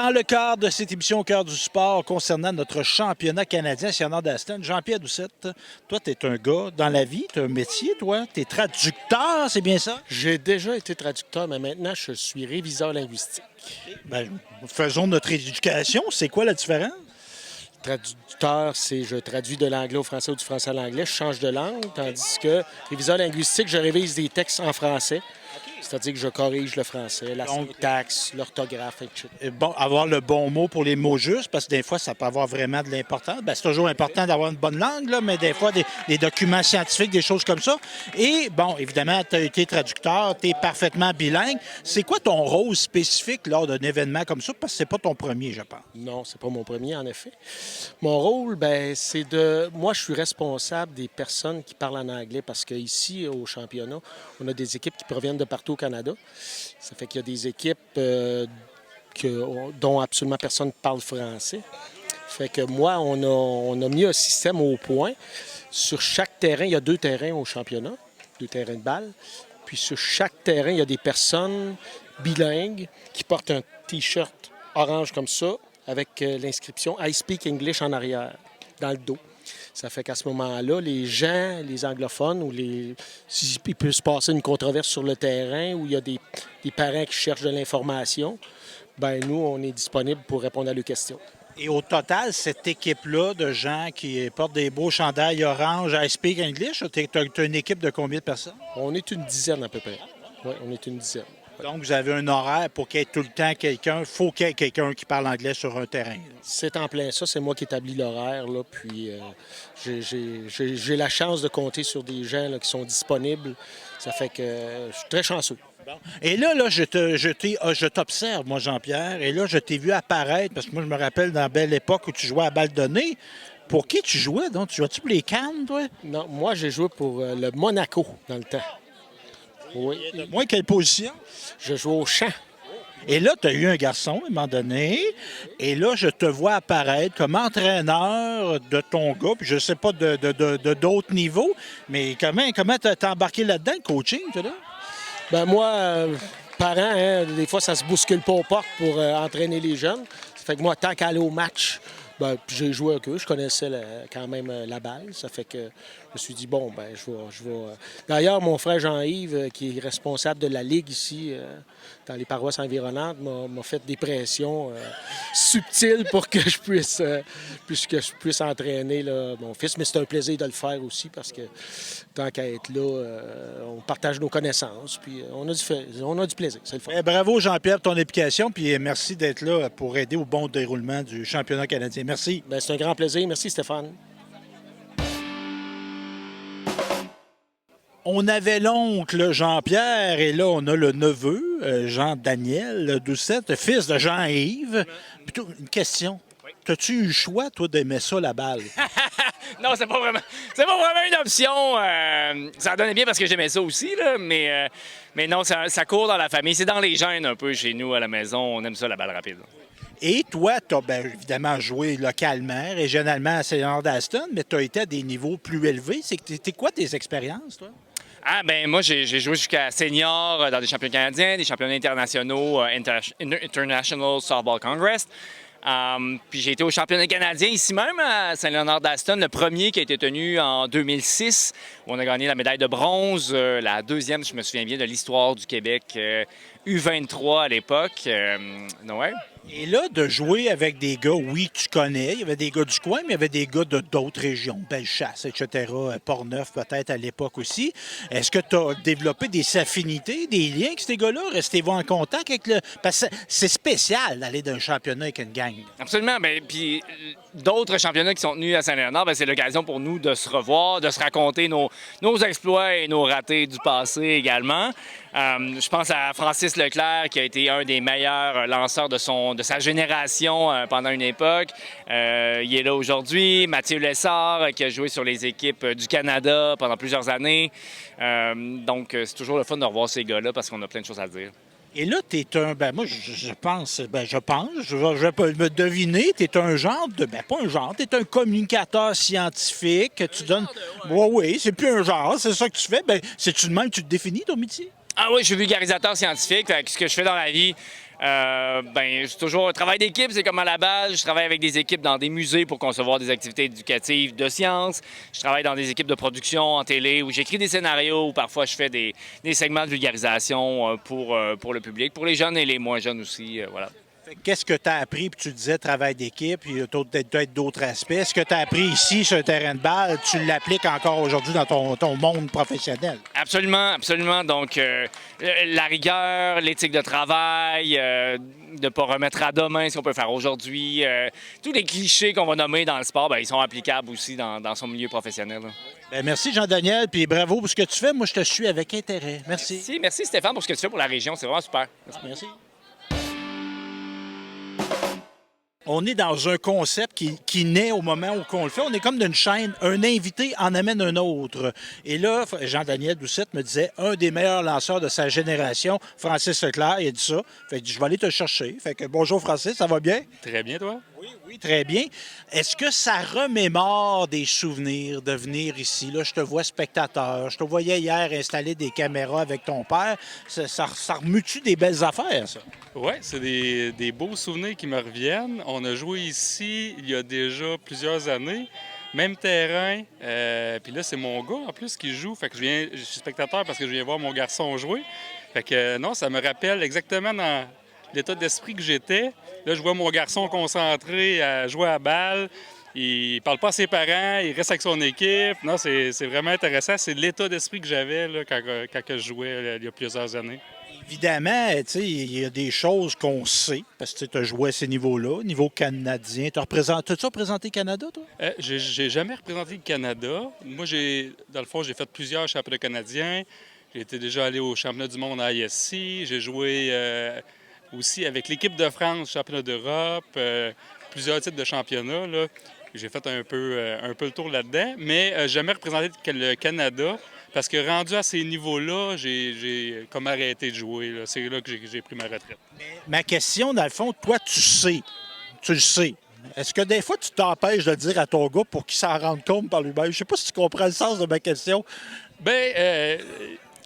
Dans le cadre de cette émission au cœur du sport concernant notre championnat canadien Seigneur d'Aston, Jean-Pierre Doucette, toi, tu es un gars dans la vie, tu as un métier, toi, tu es traducteur, c'est bien ça? J'ai déjà été traducteur, mais maintenant, je suis réviseur linguistique. Bien, faisons notre éducation. C'est quoi la différence? Traducteur, c'est je traduis de l'anglais au français ou du français à l'anglais. Je change de langue, tandis que réviseur linguistique, je révise des textes en français. C'est-à-dire que je corrige le français, la syntaxe, l'orthographe, etc. Bon, avoir le bon mot pour les mots justes, parce que des fois, ça peut avoir vraiment de l'importance. Bien, c'est toujours important d'avoir une bonne langue, là, mais des fois, des documents scientifiques, des choses comme ça. Et, bon, évidemment, tu as été traducteur, tu es parfaitement bilingue. C'est quoi ton rôle spécifique lors d'un événement comme ça? Parce que c'est pas ton premier, je pense. Non, c'est pas mon premier, en effet. Mon rôle, bien, c'est de... Moi, je suis responsable des personnes qui parlent en anglais, parce qu'ici, au championnat, on a des équipes qui proviennent de partout au Canada. Ça fait qu'il y a des équipes dont absolument personne ne parle français. Fait que moi, on a mis un système au point. Sur chaque terrain, il y a 2 terrains au championnat, 2 terrains de balle. Puis sur chaque terrain, il y a des personnes bilingues qui portent un T-shirt orange comme ça, avec l'inscription « I speak English » en arrière, dans le dos. Ça fait qu'à ce moment-là, les gens, les anglophones, il peut se passer une controverse sur le terrain où il y a des parents qui cherchent de l'information, bien nous, on est disponible pour répondre à leurs questions. Et au total, cette équipe-là de gens qui portent des beaux chandails orange, I speak English, tu as une équipe de combien de personnes? On est une dizaine à peu près. Oui, on est une dizaine. Donc, vous avez un horaire pour qu'il y ait tout le temps quelqu'un. Il faut qu'il y ait quelqu'un qui parle anglais sur un terrain. C'est en plein ça. C'est moi qui établis l'horaire. Là, puis j'ai la chance de compter sur des gens là, qui sont disponibles. Ça fait que je suis très chanceux. Bon. Et là, je t'observe, moi, Jean-Pierre, et là, je t'ai vu apparaître, parce que moi, je me rappelle dans la belle époque où tu jouais à balle donnée. Pour qui tu jouais, donc? Tu jouais-tu pour les Cannes, toi? Non, moi, j'ai joué pour le Monaco dans le temps. Oui. Moi, quelle position? Je joue au champ. Et là, tu as eu un garçon à un moment donné, et là, je te vois apparaître comme entraîneur de ton gars, puis je ne sais pas de d'autres niveaux, mais comment t'as embarqué là-dedans, le coaching, tu là? Ben moi, parent, hein, des fois, ça se bouscule pas aux portes pour entraîner les jeunes. Ça fait que moi, tant qu'à aller au match, ben, j'ai joué avec eux. Je connaissais quand même la balle. Ça fait que je me suis dit, bon, ben je vais... D'ailleurs, mon frère Jean-Yves, qui est responsable de la Ligue ici, dans les paroisses environnantes, m'a fait des pressions subtiles pour que je puisse entraîner là, mon fils. Mais c'est un plaisir de le faire aussi parce que tant qu'à être là, on partage nos connaissances. Puis on a du plaisir. C'est le fun. Bravo, Jean-Pierre, pour ton implication. Puis merci d'être là pour aider au bon déroulement du championnat canadien. Merci. Bien, c'est un grand plaisir. Merci, Stéphane. On avait l'oncle Jean-Pierre et là, on a le neveu, Jean-Daniel Doucette, fils de Jean-Yves. Plutôt une question. Oui. As-tu eu le choix, toi, d'aimer ça, la balle? Non, c'est pas vraiment une option. Ça donnait bien parce que j'aimais ça aussi, là, mais non, ça court dans la famille. C'est dans les gènes un peu chez nous à la maison. On aime ça, la balle rapide. Et toi, tu as bien évidemment joué localement, régionalement à Seigneur d'Aston, mais tu as été à des niveaux plus élevés. C'était quoi tes expériences, toi? Ah, ben moi, j'ai joué jusqu'à senior dans des championnats canadiens, des championnats internationaux, International Softball Congress. Puis j'ai été au championnat canadien ici même à Saint-Léonard d'Aston, le premier qui a été tenu en 2006, où on a gagné la médaille de bronze, la deuxième, je me souviens bien, de l'histoire du Québec, U23 à l'époque. Ouais. Et là, de jouer avec des gars, oui, tu connais, il y avait des gars du coin, mais il y avait des gars de d'autres régions, Bellechasse, etc., Portneuf peut-être à l'époque aussi. Est-ce que tu as développé des affinités, des liens avec ces gars-là? Restez-vous en contact avec le... Parce que c'est spécial d'aller d'un championnat avec une gang. Absolument. Bien, puis d'autres championnats qui sont tenus à Saint-Léonard, bien, c'est l'occasion pour nous de se revoir, de se raconter nos exploits et nos ratés du passé également. Je pense à Francis Leclerc, qui a été un des meilleurs lanceurs de sa génération pendant une époque. Il est là aujourd'hui. Mathieu Lessard, qui a joué sur les équipes du Canada pendant plusieurs années. Donc, c'est toujours le fun de revoir ces gars-là parce qu'on a plein de choses à dire. Et là, tu es un... Ben moi, je pense, je vais pas me deviner, tu es un genre de... Ben pas un genre, tu es un communicateur scientifique, tu donnes... Oui, c'est plus un genre, c'est ça que tu fais. Ben, c'est-tu de même que tu te définis, ton métier? Ah oui, je suis vulgarisateur scientifique. Fait que ce que je fais dans la vie, c'est toujours un travail d'équipe. C'est comme à la base. Je travaille avec des équipes dans des musées pour concevoir des activités éducatives de sciences. Je travaille dans des équipes de production en télé où j'écris des scénarios ou parfois je fais des segments de vulgarisation pour le public, pour les jeunes et les moins jeunes aussi. Voilà. Qu'est-ce que tu as appris? Puis tu disais travail d'équipe, il y a peut-être d'autres aspects. Est-ce que tu as appris ici sur le terrain de balle, tu l'appliques encore aujourd'hui dans ton monde professionnel? Absolument, absolument. Donc, la rigueur, l'éthique de travail, de ne pas remettre à demain ce qu'on peut faire aujourd'hui. Tous les clichés qu'on va nommer dans le sport, bien, ils sont applicables aussi dans son milieu professionnel. Bien, merci Jean-Daniel, puis bravo pour ce que tu fais. Moi, je te suis avec intérêt. Merci. Merci Stéphane pour ce que tu fais pour la région. C'est vraiment super. Merci. On est dans un concept qui naît au moment où on le fait. On est comme d'une chaîne, un invité en amène un autre. Et là, Jean-Daniel Doucette me disait, un des meilleurs lanceurs de sa génération, Francis Leclerc, il a dit ça. Fait que je vais aller te chercher. Fait que bonjour Francis, ça va bien? Très bien, toi? Oui, très bien. Est-ce que ça remémore des souvenirs de venir ici? Là, je te vois spectateur. Je te voyais hier installer des caméras avec ton père. Ça remue-tu des belles affaires, ça? Oui, c'est des beaux souvenirs qui me reviennent. On a joué ici il y a déjà plusieurs années. Même terrain. Puis là, c'est mon gars en plus qui joue. Fait que je suis spectateur parce que je viens voir mon garçon jouer. Fait que non, ça me rappelle exactement dans l'état d'esprit que j'étais. Là, je vois mon garçon concentré à jouer à la balle. Il parle pas à ses parents, il reste avec son équipe. Non, c'est vraiment intéressant. C'est l'état d'esprit que j'avais là, quand je jouais il y a plusieurs années. Évidemment, il y a des choses qu'on sait, parce que tu as joué à ces niveaux-là, niveau canadien. T'as-tu représenté le Canada, toi? J'ai jamais représenté le Canada. Moi, dans le fond, j'ai fait plusieurs championnats canadiens. J'ai été déjà allé au championnat du monde à ISC. J'ai joué aussi avec l'équipe de France, championnat d'Europe, plusieurs types de championnats. Là. J'ai fait un peu le tour là-dedans, mais jamais représenté le Canada. Parce que rendu à ces niveaux-là, j'ai comme arrêté de jouer. Là. C'est là que j'ai pris ma retraite. Ma question, dans le fond, toi, tu le sais. Est-ce que des fois, tu t'empêches de le dire à ton gars pour qu'il s'en rende compte par lui-même? Je ne sais pas si tu comprends le sens de ma question. Bien,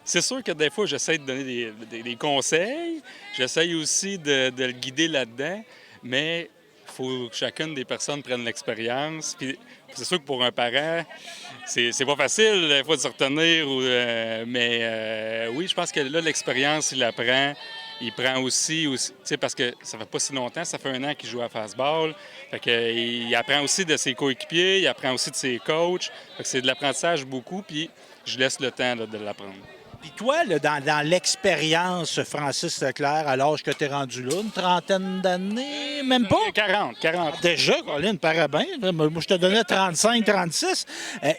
c'est sûr que des fois, j'essaie de donner des conseils. J'essaie aussi de le guider là-dedans. Mais il faut que chacune des personnes prenne l'expérience. Puis c'est sûr que pour un parent, c'est pas facile des fois de se retenir. Mais oui, je pense que là, l'expérience, il apprend. Il prend aussi parce que ça fait pas si longtemps, ça fait 1 an qu'il joue à fastball. Fait que, il apprend aussi de ses coéquipiers, il apprend aussi de ses coachs. Fait que c'est de l'apprentissage beaucoup, puis je laisse le temps là, de l'apprendre. Puis toi, là, dans l'expérience, Francis Leclerc, à l'âge que tu es rendu là, une trentaine d'années, même pas? 40. Déjà, Colin, paraît bien. Moi, je te donnais 35, 36.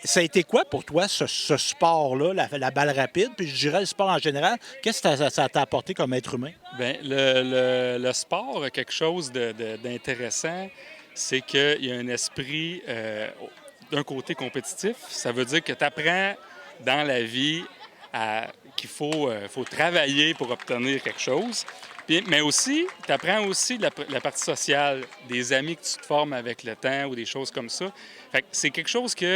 Ça a été quoi pour toi, ce sport-là, la balle rapide, puis je dirais le sport en général? Qu'est-ce que ça t'a apporté comme être humain? Bien, le sport a quelque chose d'intéressant, c'est qu'il y a un esprit d'un côté compétitif. Ça veut dire que tu apprends dans la vie qu'il faut travailler pour obtenir quelque chose. Mais aussi, tu apprends aussi la partie sociale, des amis que tu te formes avec le temps ou des choses comme ça. Fait que c'est quelque chose qui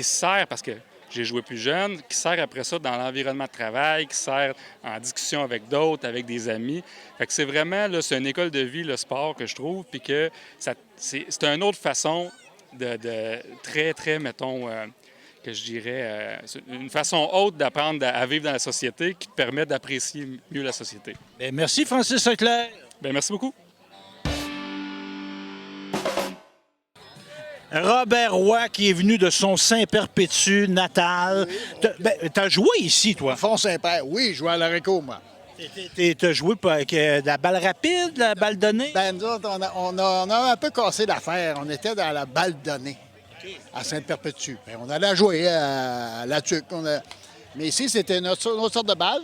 sert, parce que j'ai joué plus jeune, qui sert après ça dans l'environnement de travail, qui sert en discussion avec d'autres, avec des amis. Fait que c'est vraiment, là, c'est une école de vie, le sport, que je trouve, puis que c'est une autre façon de très, très, mettons, que je dirais, une façon haute d'apprendre à vivre dans la société qui te permet d'apprécier mieux la société. Bien, merci, Francis Leclerc. Bien, merci beaucoup. Robert Roy, qui est venu de son Saint-Perpétue natal. Oui. Tu as joué ici, toi? Font-Saint-Père, oui, je jouais à l'Areco, moi. Tu as joué avec de la balle rapide, la balle donnée? Ben, nous autres, on a un peu cassé l'affaire. On était dans la balle donnée. À Saint-Perpétue. On allait jouer à la Tuque. Mais ici, c'était une autre sorte de balle.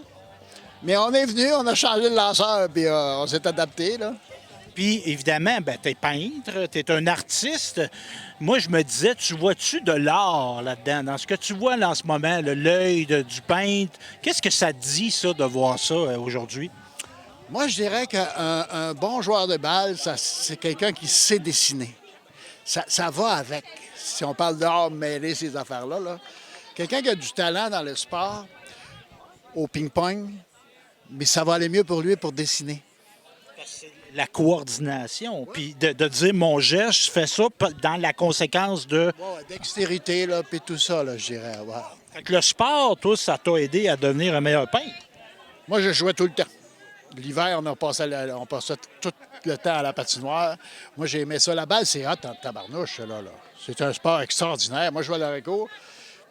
Mais on est venu, on a changé le lanceur, puis on s'est adapté, là. Puis, évidemment, tu es peintre, tu es un artiste. Moi, je me disais, tu vois-tu de l'art là-dedans? Dans ce que tu vois là, en ce moment, l'œil du peintre, qu'est-ce que ça te dit, ça, de voir ça aujourd'hui? Moi, je dirais qu'un bon joueur de balle, c'est quelqu'un qui sait dessiner. Ça va avec. Si on parle d'art mêlé, ces affaires-là, là. Quelqu'un qui a du talent dans le sport, au ping-pong, mais ça va aller mieux pour lui pour dessiner. La coordination, puis de dire mon geste, je fais ça dans la conséquence de... Ouais, dextérité, là, puis tout ça, là, je dirais. Ouais. Fait que le sport, toi, ça t'a aidé à devenir un meilleur peintre. Moi, je jouais tout le temps. L'hiver, on passait tout le temps à la patinoire. Moi, j'ai aimé ça. La balle, c'est hot en tabarnouche, là. C'est un sport extraordinaire. Moi, je vais à l'Aréco.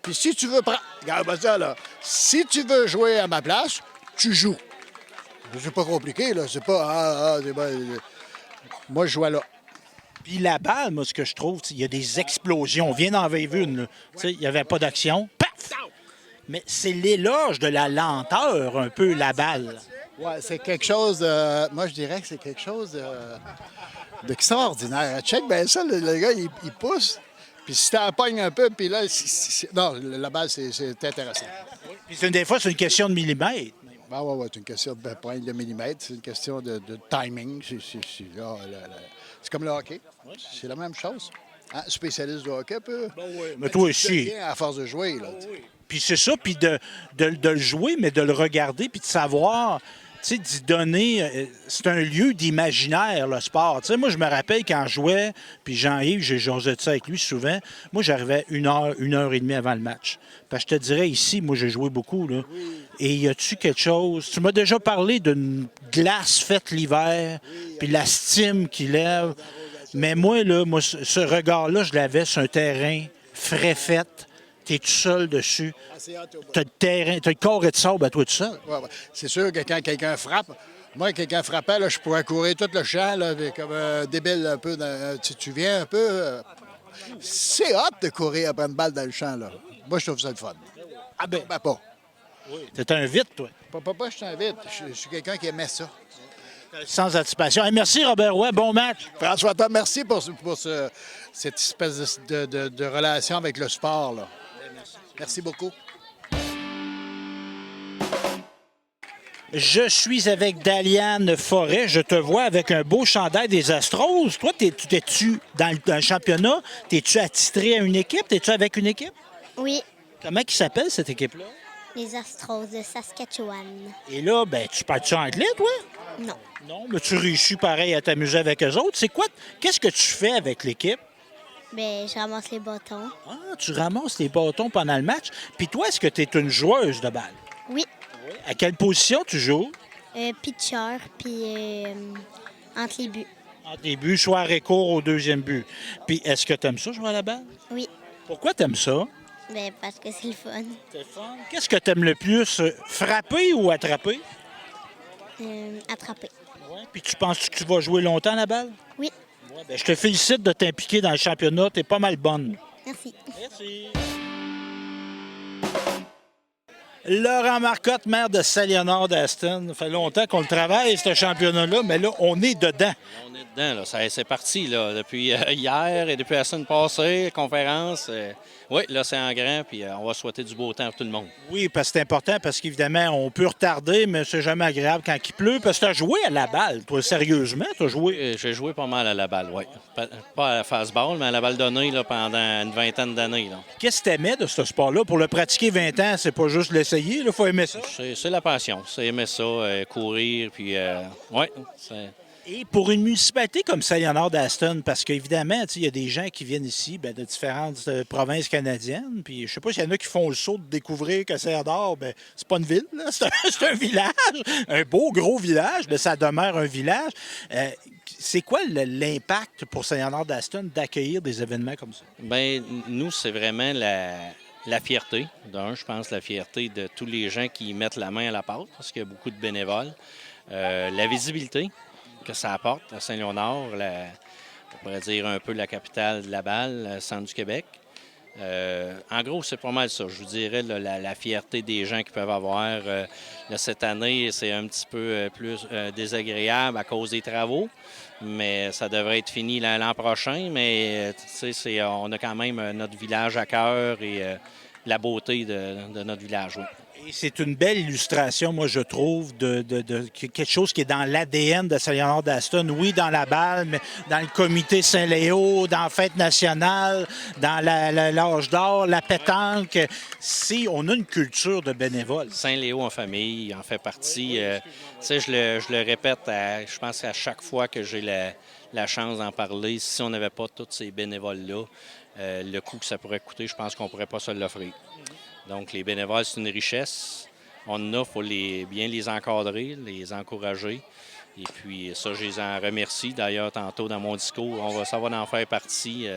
Puis si tu veux prendre... Regarde ça, là. Si tu veux jouer à ma place, tu joues. C'est pas compliqué, là. C'est pas... Moi, je joue là. Puis la balle, moi, ce que je trouve, il y a des explosions. On vient d'en vivre une, là. Tu sais, il n'y avait pas d'action. Paf! Mais c'est l'éloge de la lenteur, un peu, la balle. Ouais, c'est quelque chose... moi, je dirais que c'est quelque chose d'extraordinaire. Check bien ça, le gars, il pousse. Puis si tu pognes un peu, puis là... Non, la balle, c'est intéressant. Puis des fois, c'est une question de millimètres. Ah ouais, c'est une question de pointe de millimètres, c'est une question de timing. C'est comme le hockey. C'est la même chose. Hein? Spécialiste du hockey peut. Mais toi aussi. À force de jouer. Là, Puis c'est ça, puis de le jouer, mais de le regarder, puis de savoir, tu sais, d'y donner. C'est un lieu d'imaginaire, le sport. Tu sais, moi, je me rappelle quand je jouais, puis Jean-Yves, j'ai jasé de ça avec lui souvent. Moi, j'arrivais 1 heure et demie avant le match. Parce que je te dirais, ici, moi, j'ai joué beaucoup, là. Et y a-tu quelque chose... Tu m'as déjà parlé d'une glace faite l'hiver, puis la stime qui lève. Mais moi, là, ce regard-là, je l'avais sur un terrain frais fait. T'es tout seul dessus. T'as le terrain, t'as le corps et de sable à toi tout seul. Ouais. C'est sûr que quand quelqu'un frappe, moi, quelqu'un frappait, là, je pourrais courir tout le champ là, comme un débile un peu. Tu viens un peu... c'est hot de courir après une balle dans le champ, là. Moi, je trouve ça le fun. Ah ben, Pas. t'es un vite, toi. Pas, je t'invite. Je suis quelqu'un qui aimait ça. Sans anticipation. Hey, merci, Robert Roy. Bon match. François Tom, merci pour cette espèce de relation avec le sport. Là. Merci beaucoup. Je suis avec Daliane Forêt. Je te vois avec un beau chandail des Astros. Toi, t'es-tu dans le championnat? T'es-tu attitré à une équipe? T'es-tu avec une équipe? Oui, Comment il s'appelle, cette équipe-là? les Astros de Saskatchewan. Et là, ben, tu parles-tu anglais, toi? Non. Non, mais tu réussis pareil à t'amuser avec eux autres. C'est quoi? Qu'est-ce que tu fais avec l'équipe? Ben, je ramasse les bâtons. Ah, tu ramasses les bâtons pendant le match. Puis toi, est-ce que tu es une joueuse de balle? Oui. À quelle position tu joues? Pitcher, puis entre les buts. En début, soit arrêt court au deuxième but. Puis est-ce que tu aimes ça, jouer à la balle? Oui. Pourquoi tu aimes ça? Ben, parce que c'est le fun. C'est fun. Qu'est-ce que tu aimes le plus? Frapper ou attraper? Attraper. Ouais. Puis tu penses que tu vas jouer longtemps à la balle? Oui. Ouais, ben, je te félicite de t'impliquer dans le championnat. Tu es pas mal bonne. Merci. Merci. Laurent Marcotte, maire de Saint-Léonard d'Aston. Ça fait longtemps qu'on le travaille, ce championnat-là, mais là, on est dedans. On est dedans, là. C'est parti là, depuis hier et depuis la semaine passée, conférence. Oui, là, c'est en grand, puis on va souhaiter du beau temps pour tout le monde. Oui, parce que c'est important, parce qu'évidemment, on peut retarder, mais c'est jamais agréable quand il pleut. Parce que tu as joué à la balle, toi, sérieusement, tu as joué. J'ai joué pas mal à la balle, oui. Pas à la fastball, mais à la balle donnée là, pendant une vingtaine d'années. Là. Qu'est-ce que tu aimais de ce sport-là? Pour le pratiquer 20 ans, c'est pas juste l'essayer, il faut aimer ça. C'est la passion, c'est aimer ça, courir, puis oui, c'est... Et pour une municipalité comme Saint-Léonard d'Aston, parce qu'évidemment, il y a des gens qui viennent ici de différentes provinces canadiennes, puis je sais pas s'il y en a qui font le saut de découvrir que Saint-Léonard, c'est pas une ville, là, c'est un village, un beau gros village, mais ça demeure un village. C'est quoi l'impact pour Saint-Léonard d'Aston d'accueillir des événements comme ça? Bien, nous, c'est vraiment la fierté. D'un, je pense, la fierté de tous les gens qui mettent la main à la pâte, parce qu'il y a beaucoup de bénévoles. La visibilité que ça apporte à Saint-Léonard, on pourrait dire un peu la capitale de la balle, le centre du Québec. En gros, c'est pas mal ça. Je vous dirais la fierté des gens qui peuvent avoir. Là, cette année, c'est un petit peu plus désagréable à cause des travaux, mais ça devrait être fini l'an prochain. Mais on a quand même notre village à cœur et la beauté de notre village. Oui. Et c'est une belle illustration, moi, je trouve, de quelque chose qui est dans l'ADN de Saint-Léonard d'Aston. Oui, dans la balle, mais dans le comité Saint-Léo, dans la fête nationale, dans l'âge d'or, la pétanque. On a une culture de bénévoles. Saint-Léo en famille en fait partie. Tu sais, je le répète, je pense qu'à chaque fois que j'ai la chance d'en parler, si on n'avait pas tous ces bénévoles-là, le coût que ça pourrait coûter, je pense qu'on ne pourrait pas se l'offrir. Donc, les bénévoles, c'est une richesse. On en a, il faut bien les encadrer, les encourager. Et puis, ça, je les en remercie. D'ailleurs, tantôt, dans mon discours, ça va en faire partie.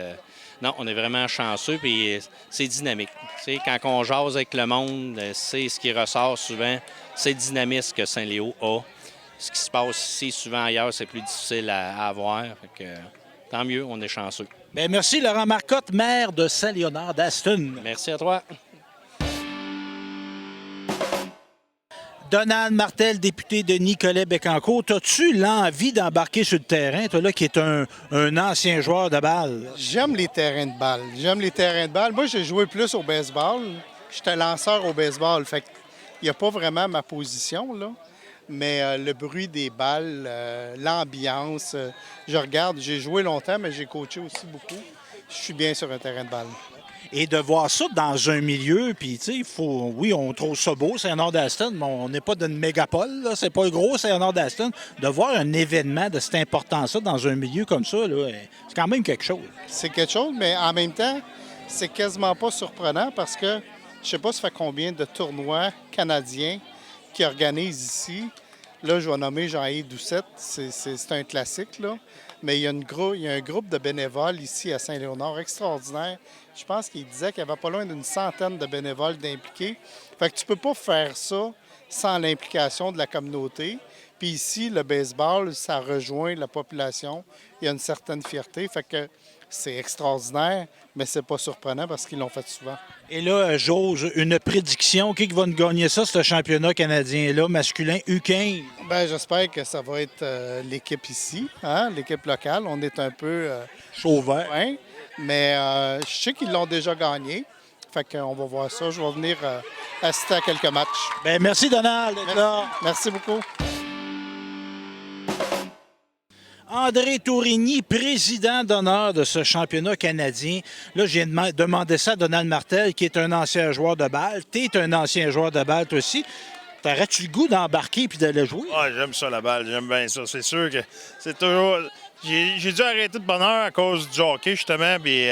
Non, on est vraiment chanceux, puis c'est dynamique. Tu sais, quand on jase avec le monde, c'est ce qui ressort souvent, c'est le dynamisme que Saint-Léo a. Ce qui se passe ici, souvent ailleurs, c'est plus difficile à avoir. Fait que, tant mieux, on est chanceux. Bien, merci, Laurent Marcotte, maire de Saint-Léonard d'Aston. Merci à toi. Donald Martel, député de Nicolet-Bécancour, as-tu l'envie d'embarquer sur le terrain, toi là qui es un ancien joueur de balle? J'aime les terrains de balle. Moi, j'ai joué plus au baseball. J'étais lanceur au baseball. Fait qu'il n'y a pas vraiment ma position, là. Mais le bruit des balles, l'ambiance, je regarde. J'ai joué longtemps, mais j'ai coaché aussi beaucoup. Je suis bien sur un terrain de balle. Et de voir ça dans un milieu, puis tu sais, oui, on trouve ça beau, Saint-Léonard d'Aston, mais on n'est pas d'une mégapole, là, c'est pas un gros Saint-Léonard d'Aston. De voir un événement de cette importance-là dans un milieu comme ça, là, c'est quand même quelque chose. C'est quelque chose, mais en même temps, c'est quasiment pas surprenant parce que je sais pas ça fait combien de tournois canadiens qui organisent ici. Là, je vais nommer Jean-Yves Doucette, c'est un classique, là. Mais il y a un groupe de bénévoles ici à Saint-Léonard extraordinaire. Je pense qu'il disait qu'il y avait pas loin d'une centaine de bénévoles d'impliqués. Fait que tu peux pas faire ça sans l'implication de la communauté. Puis ici, le baseball, ça rejoint la population. Il y a une certaine fierté. Fait que c'est extraordinaire, mais c'est pas surprenant parce qu'ils l'ont fait souvent. Et là, j'ose une prédiction. Qui va nous gagner ça, ce championnat canadien-là, masculin U15? Bien, j'espère que ça va être l'équipe ici, hein, l'équipe locale. On est un peu chaud vert. Loin, mais je sais qu'ils l'ont déjà gagné. Fait qu'on va voir ça. Je vais venir assister à quelques matchs. Bien, merci, Donald, d'être là. Merci beaucoup. André Tourigny, président d'honneur de ce championnat canadien. Là, j'ai demandé ça à Donald Martel, qui est un ancien joueur de balle. Tu es un ancien joueur de balle, toi aussi. T'aurais-tu le goût d'embarquer puis d'aller jouer? Ah, j'aime ça, la balle. J'aime bien ça. C'est sûr que c'est toujours... J'ai dû arrêter de bonne heure à cause du hockey, justement, puis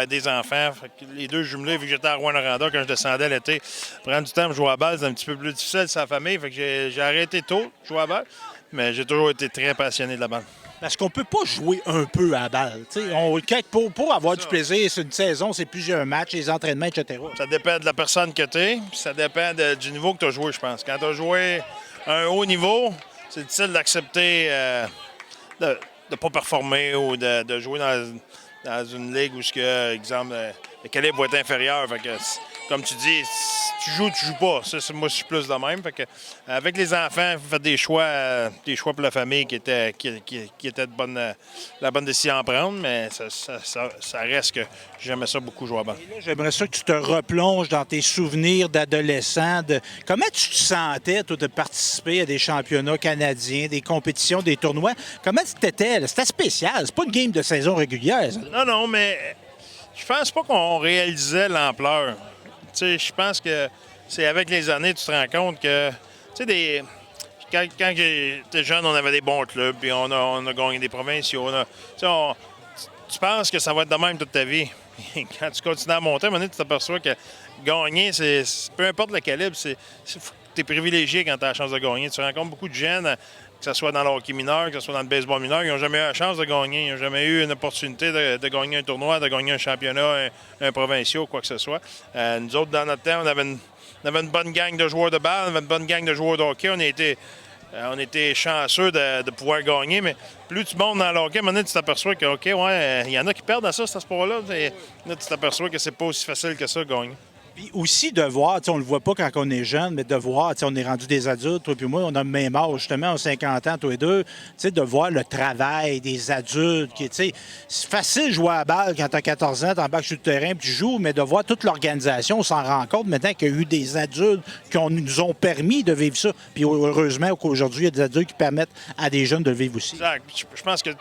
des enfants. Fait que les deux jumelés, vu que j'étais à Rouyn-Noranda, quand je descendais l'été, prendre du temps pour jouer à la balle, c'est un petit peu plus difficile, sa famille. Fait que j'ai arrêté tôt de jouer à la balle, mais j'ai toujours été très passionné de la balle. Parce qu'on peut pas jouer un peu à la balle. Pour avoir du plaisir, c'est une saison, c'est plusieurs matchs, les entraînements, etc. Ça dépend de la personne que tu es, puis ça dépend du niveau que tu as joué, je pense. Quand tu as joué à un haut niveau, c'est difficile d'accepter de ne pas performer ou de jouer dans une ligue où, exemple, le calibre va être inférieur. Fait que, comme tu dis, si tu joues pas. Moi, je suis plus de même. Fait que, avec les enfants, faites des choix pour la famille qui étaient la bonne décision à prendre, mais ça reste que j'aimais ça beaucoup jouer à balle. J'aimerais ça que tu te replonges dans tes souvenirs d'adolescent. Comment tu te sentais, toi, de participer à des championnats canadiens, des compétitions, des tournois? Comment tu t'étais? C'était spécial. C'est pas une game de saison régulière, ça. Non, mais je pense pas qu'on réalisait l'ampleur. Tu sais, je pense que c'est avec les années, tu te rends compte que, tu sais, quand j'étais jeune, on avait des bons clubs, puis on a gagné des provinciaux. Tu penses que ça va être de même toute ta vie. Quand tu continues à monter, à un moment donné, tu t'aperçois que gagner, peu importe le calibre, tu es privilégié quand tu as la chance de gagner. Tu rencontres beaucoup de jeunes, que ce soit dans le hockey mineur, que ce soit dans le baseball mineur, ils n'ont jamais eu la chance de gagner. Ils n'ont jamais eu une opportunité de gagner un tournoi, de gagner un championnat, un provincial, quoi que ce soit. Nous autres, dans notre temps, on avait une bonne gang de joueurs de balle, on avait une bonne gang de joueurs de hockey. On était chanceux de pouvoir gagner, mais plus tu montes dans le hockey, à un moment donné, tu t'aperçois que, OK, il y en a qui perdent à ça, ce sport-là. Là, tu t'aperçois que c'est pas aussi facile que ça, gagner. Puis aussi de voir, on ne le voit pas quand on est jeune, mais de voir, on est rendu des adultes, toi puis moi, on a le même âge, justement, on a 50 ans, tous les deux, de voir le travail des adultes. C'est facile de jouer à la balle quand tu as 14 ans, tu embarques sur le terrain puis tu joues, mais de voir toute l'organisation, on s'en rend compte maintenant qu'il y a eu des adultes qui nous ont permis de vivre ça. Puis heureusement qu'aujourd'hui, il y a des adultes qui permettent à des jeunes de le vivre aussi. Exact. Je pense que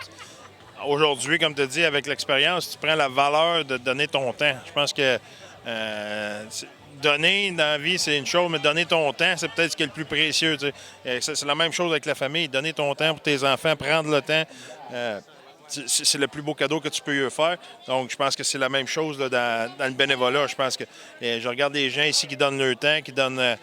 aujourd'hui, comme tu dis, avec l'expérience, tu prends la valeur de donner ton temps. Je pense que donner dans la vie, c'est une chose, mais donner ton temps, c'est peut-être ce qui est le plus précieux. C'est la même chose avec la famille. Donner ton temps pour tes enfants, prendre le temps, c'est le plus beau cadeau que tu peux eux faire. Donc, je pense que c'est la même chose là, dans le bénévolat. Je pense que je regarde des gens ici qui donnent leur temps, qui donnent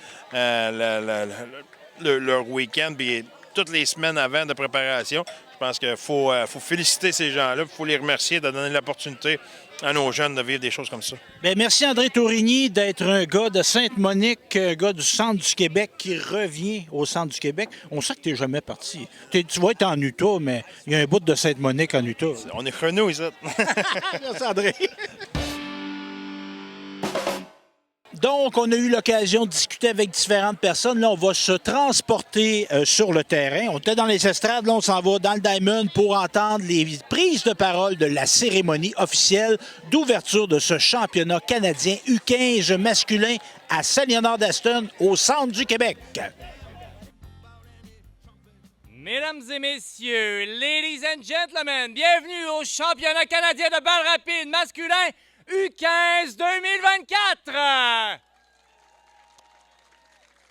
leur week-end, puis toutes les semaines avant de préparation. Je pense qu'il faut féliciter ces gens-là, il faut les remercier de donner l'opportunité à nos jeunes de vivre des choses comme ça. Bien, merci André Tourigny d'être un gars de Sainte-Monique, un gars du centre du Québec qui revient au centre du Québec. On sait que tu n'es jamais parti. Tu vas être en Utah, mais il y a un bout de Sainte-Monique en Utah. On est chenous ici. Merci André. Donc, on a eu l'occasion de discuter avec différentes personnes. Là, on va se transporter sur le terrain. On était dans les estrades. Là, on s'en va dans le Diamond pour entendre les prises de parole de la cérémonie officielle d'ouverture de ce championnat canadien U15 masculin à Saint-Léonard-d'Aston, au centre du Québec. Mesdames et messieurs, ladies and gentlemen, bienvenue au championnat canadien de balle rapide masculin U15 2024.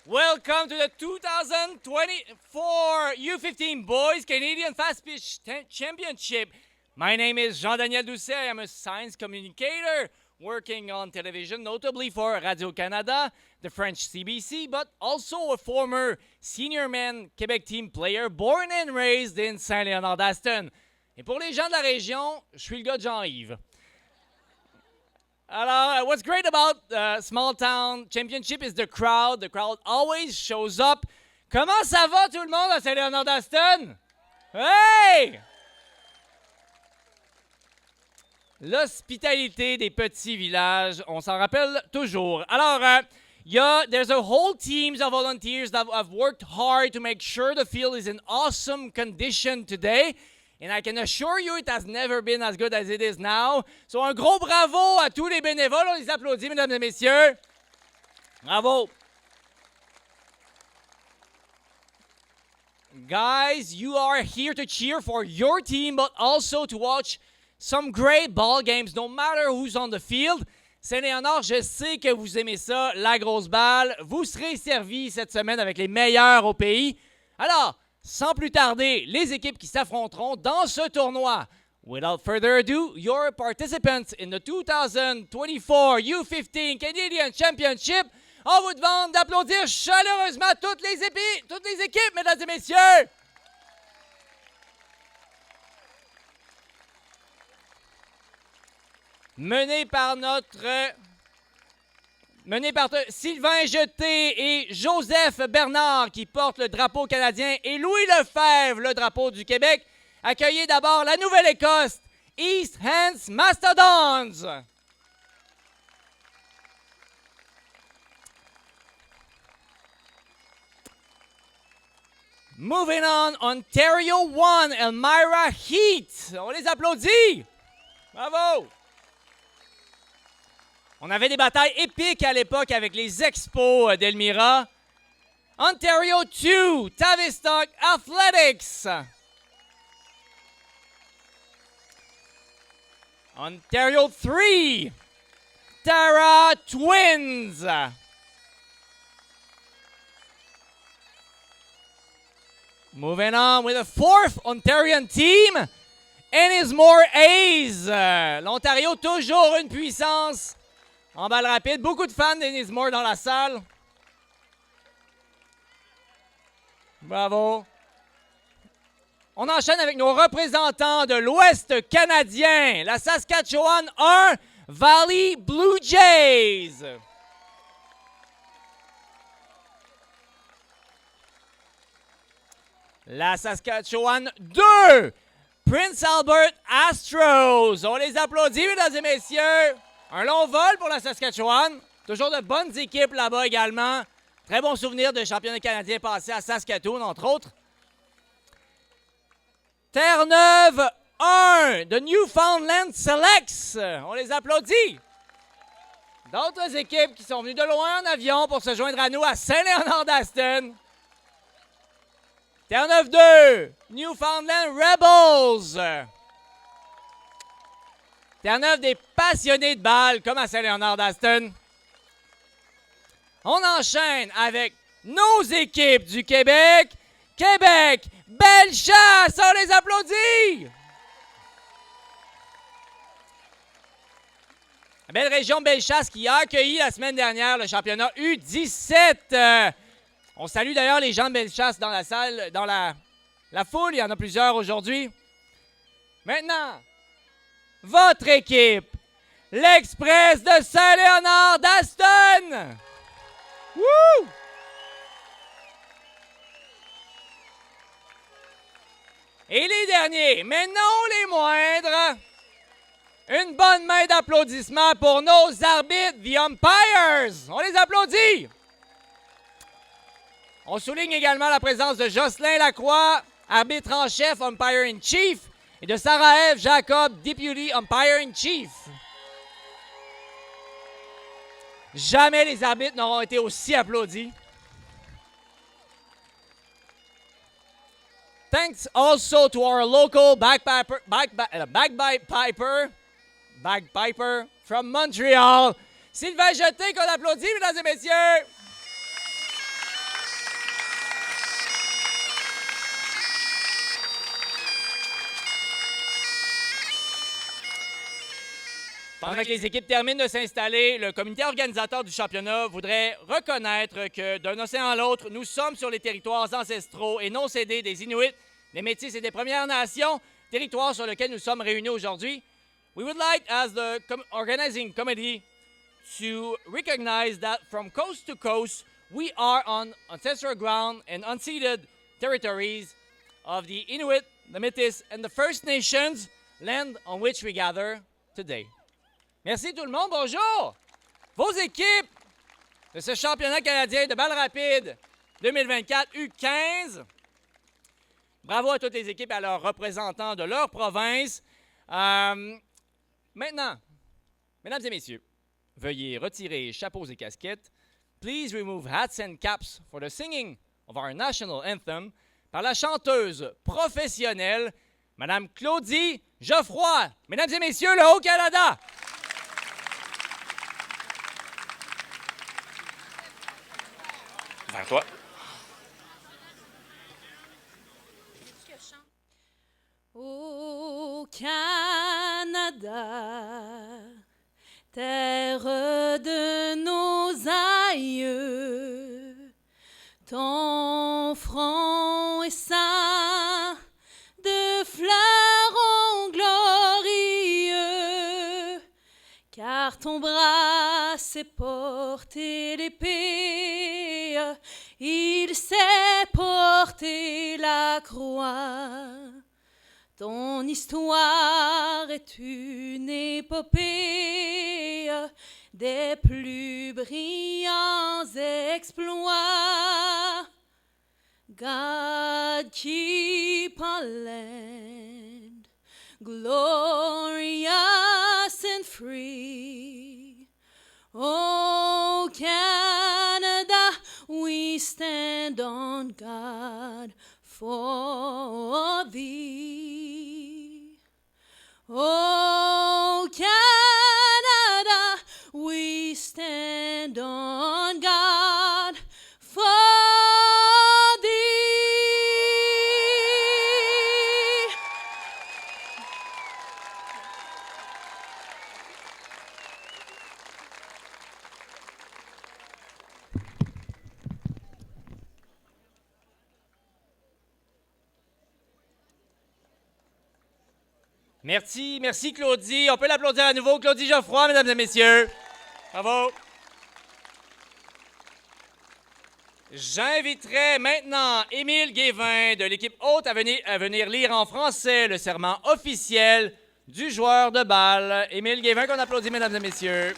Welcome to the 2024 U15 Boys Canadian Fast Pitch Championship. My name is Jean-Daniel Doucet. I am a science communicator working on television, notably for Radio-Canada, the French CBC, but also a former senior men Québec team player born and raised in Saint-Léonard-d'Aston. Et pour les gens de la région, je suis le gars de Jean-Yves. Alors, what's great about Small Town Championship is the crowd. The crowd always shows up. Comment ça va tout le monde à Saint-Léonard-d'Aston? Hey! L'hospitalité des petits villages, on s'en rappelle toujours. Alors, there's a whole team of volunteers that have worked hard to make sure the field is in awesome condition today. And I can assure you it has never been as good as it is now. So un gros bravo à tous les bénévoles. On les applaudit, mesdames et messieurs. Bravo. Guys, you are here to cheer for your team, but also to watch some great ball games, no matter who's on the field. Saint-Léonard, je sais que vous aimez ça, la grosse balle. Vous serez servis cette semaine avec les meilleurs au pays. Alors, sans plus tarder, les équipes qui s'affronteront dans ce tournoi. Without further ado, your participants in the 2024 U15 Canadian Championship. On vous demande d'applaudir chaleureusement toutes les équipes, mesdames et messieurs. Mené par Sylvain Jeté et Joseph Bernard qui portent le drapeau canadien et Louis Lefebvre, le drapeau du Québec. Accueillez d'abord la Nouvelle-Écosse, East Hants Mastodons. Moving on, Ontario 1, Elmira Heat. On les applaudit. Bravo. On avait des batailles épiques à l'époque avec les Expos d'Elmira. Ontario 2, Tavistock Athletics. Ontario 3, Tara Twins. Moving on with the fourth Ontarian team, Ennismore A's. L'Ontario, toujours une puissance en balle rapide. Beaucoup de fans d'Ennismore dans la salle. Bravo. On enchaîne avec nos représentants de l'Ouest canadien. La Saskatchewan 1, Valley Blue Jays. La Saskatchewan 2, Prince Albert Astros. On les applaudit, mesdames et messieurs. Un long vol pour la Saskatchewan. Toujours de bonnes équipes là-bas également. Très bons souvenirs de championnat canadien passé à Saskatoon, entre autres. Terre-Neuve 1 de Newfoundland Selects. On les applaudit. D'autres équipes qui sont venues de loin en avion pour se joindre à nous à Saint-Léonard-d'Aston. Terre-Neuve 2, Newfoundland Rebels. Terre-Neuve des passionnés de balles, comme à Saint-Léonard-d'Aston. On enchaîne avec nos équipes du Québec. Québec, Bellechasse, on les applaudit! La belle région de Bellechasse qui a accueilli la semaine dernière le championnat U17. On salue d'ailleurs les gens de Bellechasse dans la salle, dans la foule. Il y en a plusieurs aujourd'hui. Maintenant, votre équipe, l'Express de Saint-Léonard-d'Aston. Wouh! Et les derniers, mais non les moindres, une bonne main d'applaudissements pour nos arbitres, the umpires. On les applaudit. On souligne également la présence de Jocelyn Lacroix, arbitre en chef, umpire in chief, et de Sarah-Ève Jacob, deputy umpire in chief. Jamais les arbitres n'auront été aussi applaudis. Thanks also to our local bagpiper from Montreal, Sylvain Jeté, qu'on applaudit, mesdames et messieurs. Pendant que les équipes terminent de s'installer, le comité organisateur du championnat voudrait reconnaître que d'un océan à l'autre, nous sommes sur les territoires ancestraux et non cédés des Inuits, des Métis et des Premières Nations, territoires sur lesquels nous sommes réunis aujourd'hui. We would like, as the organizing committee, to recognize that from coast to coast, we are on ancestral ground and unceded territories of the Inuit, the Métis, and the First Nations, land on which we gather today. Merci tout le monde, bonjour! Vos équipes de ce championnat canadien de balle rapide 2024 U15. Bravo à toutes les équipes et à leurs représentants de leur province. Maintenant, mesdames et messieurs, veuillez retirer chapeaux et casquettes. Please remove hats and caps for the singing of our national anthem par la chanteuse professionnelle, Madame Claudie Geoffroy. Mesdames et messieurs, le Haut-Canada! Vers toi. Ô Canada, terre de nos aïeux, ton front est ceint de fleurons glorieux, car ton bras sait porter l'épée, il sait porter la croix. Ton histoire est une épopée des plus brillants exploits. God keep our land glorious and free. Oh Canada, we stand on God for thee. Oh Canada, we stand on God for thee. Merci, merci Claudie. On peut l'applaudir à nouveau. Claudie Geoffroy, mesdames et messieurs. Bravo. J'inviterai maintenant Émile Guévin de l'équipe haute à venir lire en français le serment officiel du joueur de balle. Émile Guévin, qu'on applaudit, mesdames et messieurs.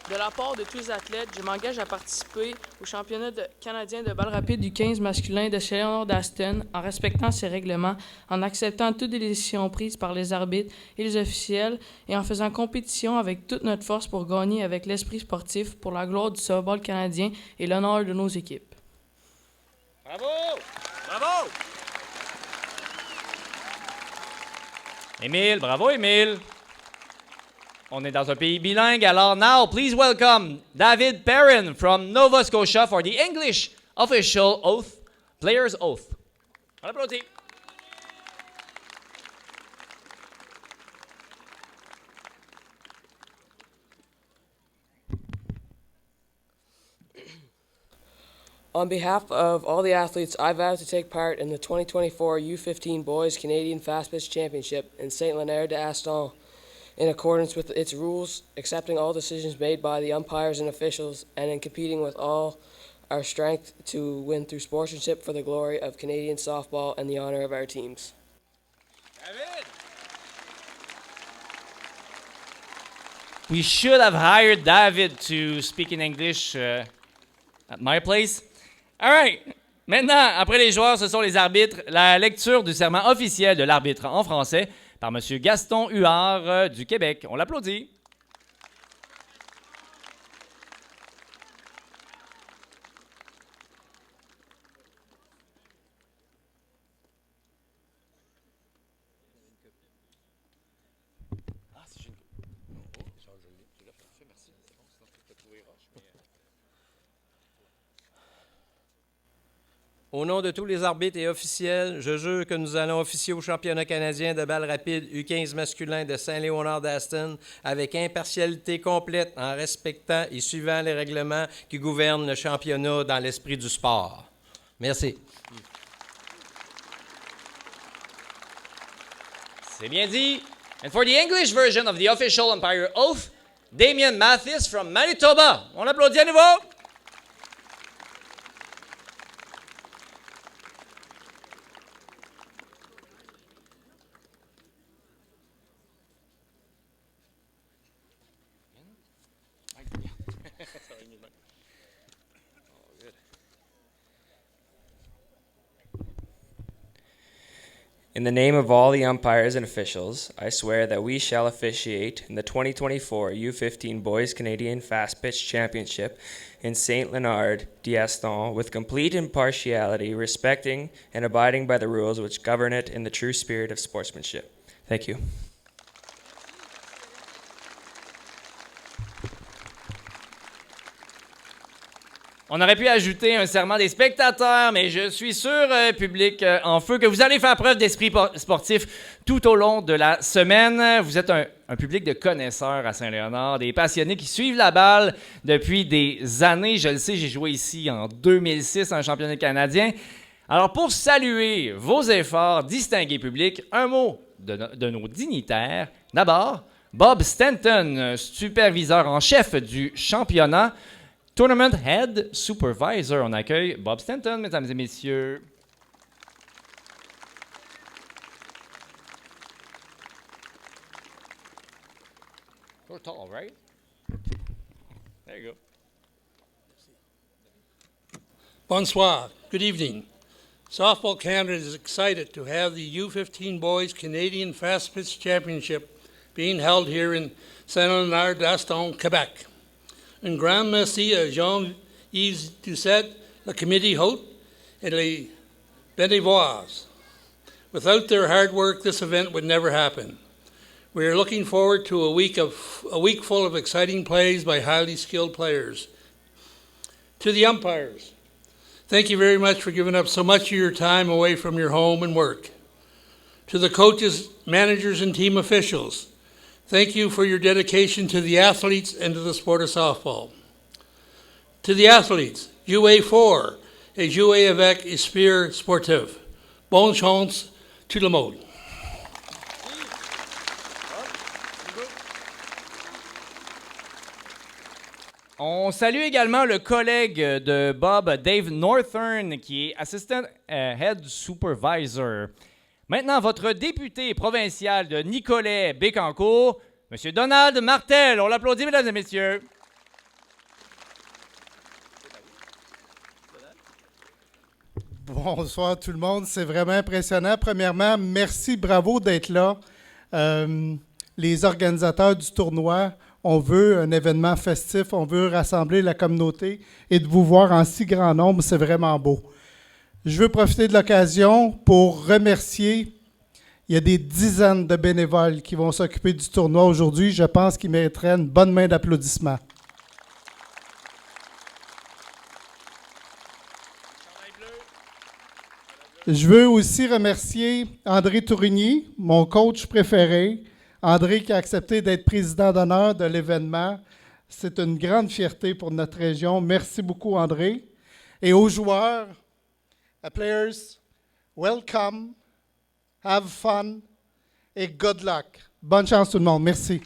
De la part de tous les athlètes, je m'engage à participer au championnat canadien de balle rapide du 15 masculin de Saint-Léonard d'Aston en respectant ses règlements, en acceptant toutes les décisions prises par les arbitres et les officiels et en faisant compétition avec toute notre force pour gagner avec l'esprit sportif pour la gloire du softball canadien et l'honneur de nos équipes. Bravo! Bravo! Émile, bravo Émile! On est dans un pays bilingue, alors now please welcome David Perrin from Nova Scotia for the English official oath, player's oath. On applaudit. On behalf of all the athletes, I vow to take part in the 2024 U15 Boys Canadian Fast Pitch Championship in Saint Leonard d'Aston, in accordance with its rules, accepting all decisions made by the umpires and officials, and in competing with all our strength to win through sportsmanship for the glory of Canadian softball and the honor of our teams. David! We should have hired David to speak in English at my place. All right. Maintenant, après les joueurs, ce sont les arbitres. La lecture du serment officiel de l'arbitre en français par M. Gaston Huard du Québec. On l'applaudit. Au nom de tous les arbitres et officiels, je jure que nous allons officier au championnat canadien de balle rapide U15 masculin de Saint-Léonard d'Aston avec impartialité complète en respectant et suivant les règlements qui gouvernent le championnat dans l'esprit du sport. Merci. C'est bien dit. And for the English version of the official umpire oath, Damien Mathis from Manitoba. On l'applaudit à nouveau. In the name of all the umpires and officials, I swear that we shall officiate in the 2024 U15 Boys Canadian Fast Pitch Championship in Saint Leonard d'Aston with complete impartiality, respecting and abiding by the rules which govern it in the true spirit of sportsmanship. Thank you. On aurait pu ajouter un serment des spectateurs, mais je suis sûr, public en feu, que vous allez faire preuve d'esprit sportif tout au long de la semaine. Vous êtes un public de connaisseurs à Saint-Léonard, des passionnés qui suivent la balle depuis des années. Je le sais, j'ai joué ici en 2006 en championnat canadien. Alors, pour saluer vos efforts, distingués public, un mot de nos dignitaires. D'abord, Bob Stanton, superviseur en chef du championnat. Tournament Head Supervisor, on accueille Bob Stanton, mesdames et messieurs. You're tall, right? There you go. Bonsoir. Good evening. Softball Canada is excited to have the U15 Boys Canadian Fast Pitch Championship being held here in Saint-Léonard d'Aston, Quebec. Un grand merci à Jean-Yves Doucette, le committee hôte, et les bénévoles. Without their hard work, this event would never happen. We are looking forward to a week full of exciting plays by highly skilled players. To the umpires, thank you very much for giving up so much of your time away from your home and work. To the coaches, managers, and team officials, thank you for your dedication to the athletes and to the sport of softball. To the athletes, jouez fort et jouez avec esprit sportif. Bonne chance, tout le monde. On salue également le collègue de Bob, Dave Northern, qui est Assistant Head Supervisor. Maintenant, votre député provincial de Nicolet-Bécancour, M. Donald Martel. On l'applaudit, mesdames et messieurs. Bonsoir tout le monde, c'est vraiment impressionnant. Premièrement, merci, bravo d'être là. Les organisateurs du tournoi, on veut un événement festif, on veut rassembler la communauté et de vous voir en si grand nombre, c'est vraiment beau. Je veux profiter de l'occasion pour remercier, il y a des dizaines de bénévoles qui vont s'occuper du tournoi aujourd'hui. Je pense qu'ils mériteraient une bonne main d'applaudissements. Je veux aussi remercier André Tourigny, mon coach préféré. André qui a accepté d'être président d'honneur de l'événement. C'est une grande fierté pour notre région. Merci beaucoup, André. Et aux joueurs, players, welcome, have fun et good luck. Bonne chance tout le monde. Merci.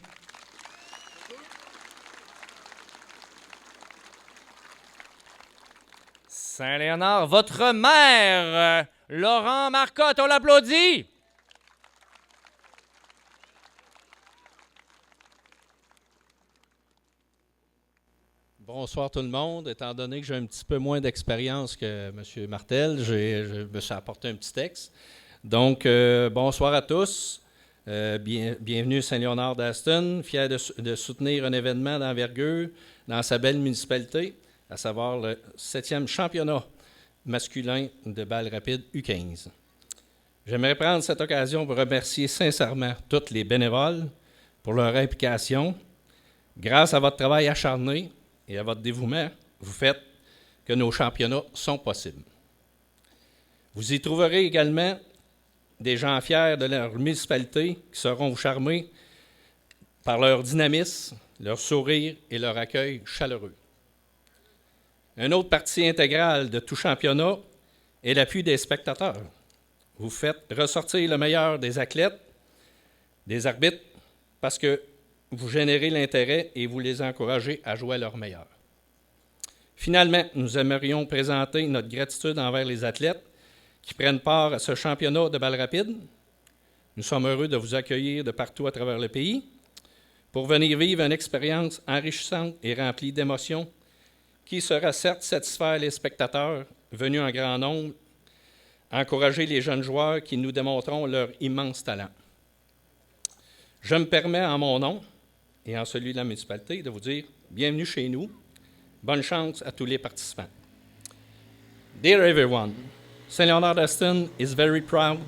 Saint-Léonard, votre maire, Laurent Marcotte, on l'applaudit. Bonsoir tout le monde. Étant donné que j'ai un petit peu moins d'expérience que M. Martel, je me suis apporté un petit texte. Donc, bonsoir à tous. Bienvenue à Saint-Léonard d'Aston, fier de soutenir un événement d'envergure dans sa belle municipalité, à savoir le 7e championnat masculin de balle rapide U15. J'aimerais prendre cette occasion pour remercier sincèrement tous les bénévoles pour leur implication. Grâce à votre travail acharné et à votre dévouement, vous faites que nos championnats sont possibles. Vous y trouverez également des gens fiers de leur municipalité qui seront charmés par leur dynamisme, leur sourire et leur accueil chaleureux. Une autre partie intégrale de tout championnat est l'appui des spectateurs. Vous faites ressortir le meilleur des athlètes, des arbitres, parce que vous générez l'intérêt et vous les encouragez à jouer à leur meilleur. Finalement, nous aimerions présenter notre gratitude envers les athlètes qui prennent part à ce championnat de balle rapide. Nous sommes heureux de vous accueillir de partout à travers le pays pour venir vivre une expérience enrichissante et remplie d'émotions qui sera certes satisfaire les spectateurs venus en grand nombre, encourager les jeunes joueurs qui nous démontreront leur immense talent. Je me permets en mon nom et en celui de la municipalité de vous dire bienvenue chez nous. Bonne chance à tous les participants. Dear everyone, Saint-Léonard d'Aston is very proud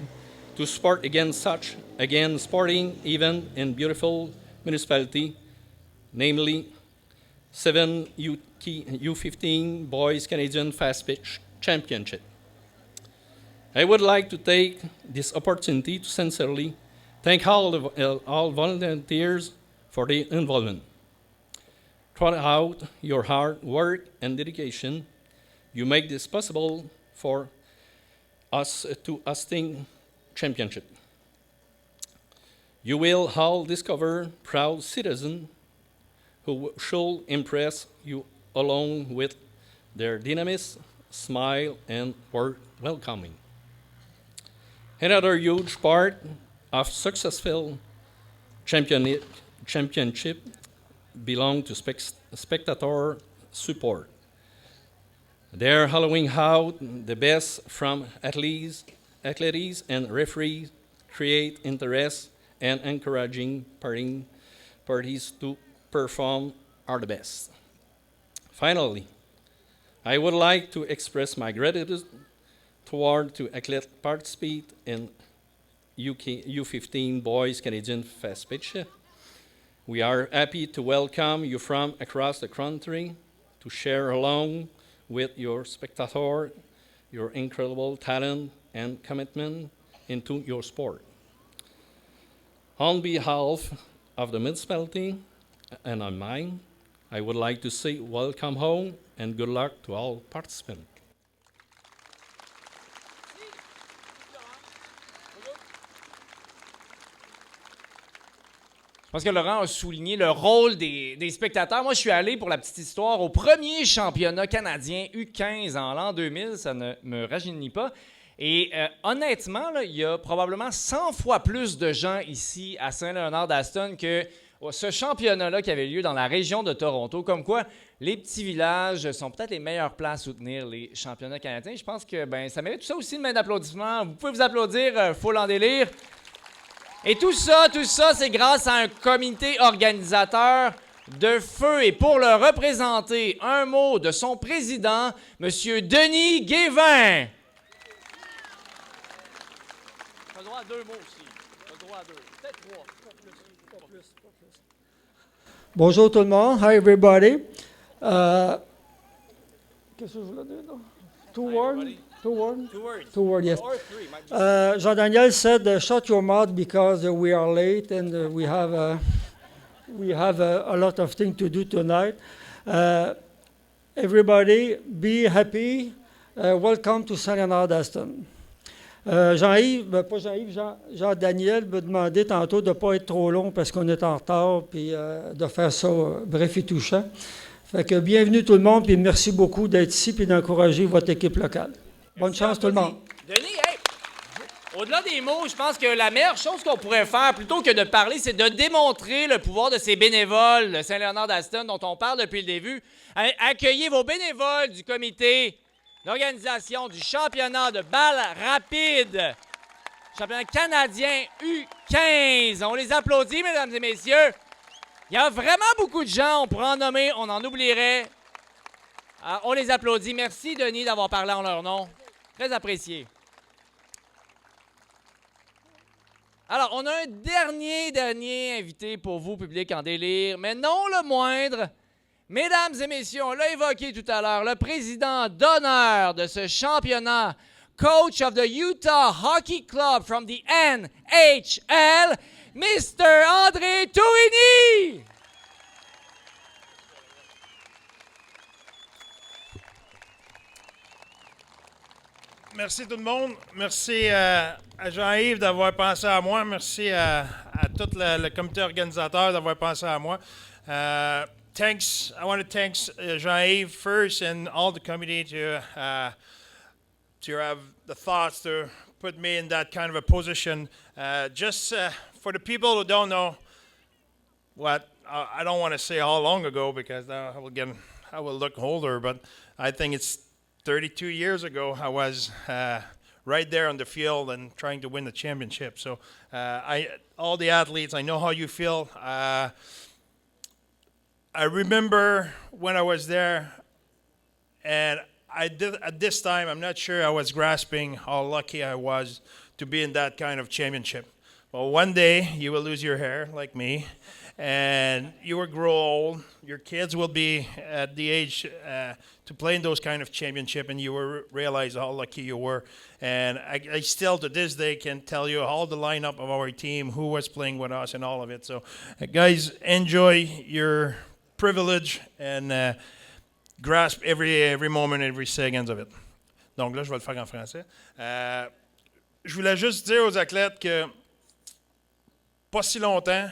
to support again sporting event in beautiful municipality, namely 7 U15 Boys Canadian Fast Pitch Championship. I would like to take this opportunity to sincerely thank all volunteers for their involvement. Throughout your hard work and dedication, you make this possible for us to hosting championship. You will all discover proud citizens who should impress you along with their dynamism, smile, and welcoming. Another huge part of successful championship belong to spectator support. They're hollowing out the best from athletes and referees, create interest and encouraging parties to perform are the best. Finally, I would like to express my gratitude toward to athletes participate in U15 Boys Canadian Fast Pitch. We are happy to welcome you from across the country to share along with your spectator your incredible talent and commitment into your sport. On behalf of the municipality and on mine, I would like to say welcome home and good luck to all participants. Je pense que Laurent a souligné le rôle des spectateurs. Moi, je suis allé, pour la petite histoire, au premier championnat canadien U15 en l'an 2000. Ça ne me rajeunit pas. Et honnêtement, là, il y a probablement 100 fois plus de gens ici à Saint-Léonard d'Aston ce championnat-là qui avait lieu dans la région de Toronto, comme quoi les petits villages sont peut-être les meilleures places à soutenir les championnats canadiens. Je pense que ça mérite tout ça aussi une main d'applaudissement. Vous pouvez vous applaudir, full en délire. Et tout ça, c'est grâce à un comité organisateur de feu. Et pour le représenter, un mot de son président, M. Denis Guévin. Pas le droit à 2 mots aussi. Pas le droit à 2. Peut-être 3. Pas plus. Bonjour tout le monde. Hi everybody. Qu'est-ce que je voulais dire? Two words, yes. Jean-Daniel said, shut your mouth because we are late and we have a lot of things to do tonight. Everybody, be happy. Welcome to St. Leonard-Aston. Jean-Yves, pas Jean-Yves, Jean-Daniel me demandait tantôt de ne pas être trop long parce qu'on est en retard, puis de faire ça bref et touchant. Fait que bienvenue tout le monde, puis merci beaucoup d'être ici et d'encourager votre équipe locale. Bonne chance tout le monde. Denis, hey, au-delà des mots, je pense que la meilleure chose qu'on pourrait faire, plutôt que de parler, c'est de démontrer le pouvoir de ces bénévoles de Saint-Léonard-d'Aston dont on parle depuis le début. Accueillez vos bénévoles du comité d'organisation du championnat de balle rapide, championnat canadien U15. On les applaudit, mesdames et messieurs. Il y a vraiment beaucoup de gens, on pourrait en nommer, on en oublierait. Alors, on les applaudit. Merci, Denis, d'avoir parlé en leur nom. Très apprécié. Alors, on a un dernier invité pour vous, public en délire, mais non le moindre. Mesdames et messieurs, on l'a évoqué tout à l'heure, le président d'honneur de ce championnat, coach of the Utah Hockey Club from the NHL, Mr. André Tourigny! Merci tout le monde. Merci à Jean-Yves d'avoir pensé à moi. Merci à tout le comité organisateur d'avoir pensé à moi. Thanks. I want to thank Jean-Yves first and all the committee to have the thoughts to put me in that kind of a position. Just for the people who don't know what I don't want to say how long ago because I will look older, but I think it's 32 years ago, I was right there on the field and trying to win the championship. So all the athletes, I know how you feel. I remember when I was there, and at this time, I'm not sure I was grasping how lucky I was to be in that kind of championship. Well, one day, you will lose your hair, like me, and you will grow old. Your kids will be at the age to play in those kind of championship, and you will realize how lucky you were. And I still, to this day, can tell you all the lineup of our team, who was playing with us, and all of it. So, guys, enjoy your privilege and grasp every moment, every second of it. Donc là, je vais le faire en français. Je voulais juste dire aux athlètes que pas si longtemps,